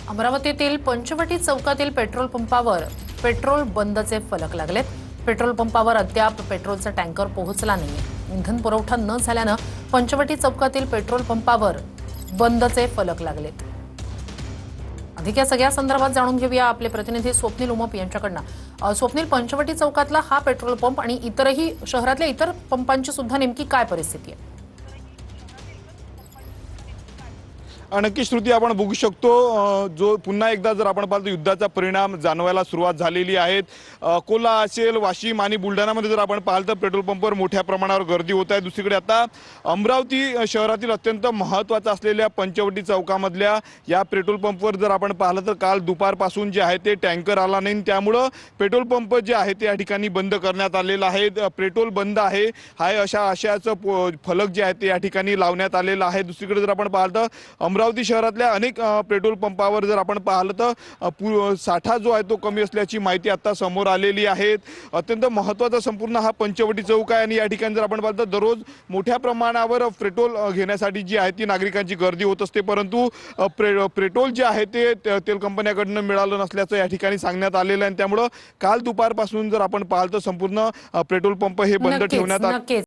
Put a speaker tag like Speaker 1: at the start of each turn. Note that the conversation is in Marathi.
Speaker 1: अमरावतीतील पंचवटी चौकातील पेट्रोल पंपावर पेट्रोल बंदचे फलक लागलेत। पेट्रोल पंपावर अद्याप पेट्रोलचा टँकर पोहोचला नाही। इंधन पुरवठा न झाल्यानं पंचवटी चौकातील पेट्रोल पंपावर बंदचे फलक लागलेत। अधिक या सगळ्या संदर्भात जाणून घेऊया आपले प्रतिनिधी स्वप्नील उमप यांच्याकडनं। स्वप्नील, पंचवटी चौकातला हा पेट्रोल पंप आणि इतरही शहरातल्या इतर पंपांची सुद्धा नेमकी काय परिस्थिती आहे?
Speaker 2: नक्की श्रुती, आपण बघू शकतो जो पुन्हा एकदा जर आपण पाहतो युद्धाचा परिणाम जाणवायला सुरुवात झालेली आहे। अकोला असेल, वाशिम आणि बुलढाणामध्ये जर आपण पाहिलं तर पेट्रोल पंपवर मोठ्या प्रमाणावर गर्दी होत आहे। दुसरीकडे आता अमरावती शहरातील अत्यंत महत्त्वाचा असलेल्या पंचवटी चौकामधल्या या पेट्रोल पंपवर जर आपण पाहिलं तर काल दुपारपासून जे आहे ते टँकर आला नाही, त्यामुळं पेट्रोल पंप जे आहे ते या ठिकाणी बंद करण्यात आलेला आहे। पेट्रोल बंद आहे हाय अशाचं फलक जे आहे ते या ठिकाणी लावण्यात आलेला आहे। दुसरीकडे जर आपण पाहिलं तर अमरावती शहरातल्या अनेक पेट्रोल पंपावर जर आपण पाहिलं तर साठा जो आहे तो कमी असल्याची माहिती आता समोर आलेली आहे। अत्यंत महत्त्वाचा संपूर्ण हा पंचवटी चौक आहे आणि या ठिकाणी जर आपण पाहिलं तर दररोज मोठ्या प्रमाणावर पेट्रोल घेण्यासाठी जी आहे ती नागरिकांची गर्दी होत असते, परंतु पेट्रोल जे आहे ते तेल कंपन्याकडून मिळालं नसल्याचं या ठिकाणी सांगण्यात आलेलं आहे। त्यामुळे काल दुपारपासून जर आपण पाहिलं तर संपूर्ण पेट्रोल पंप हे बंद ठेवण्यात आले।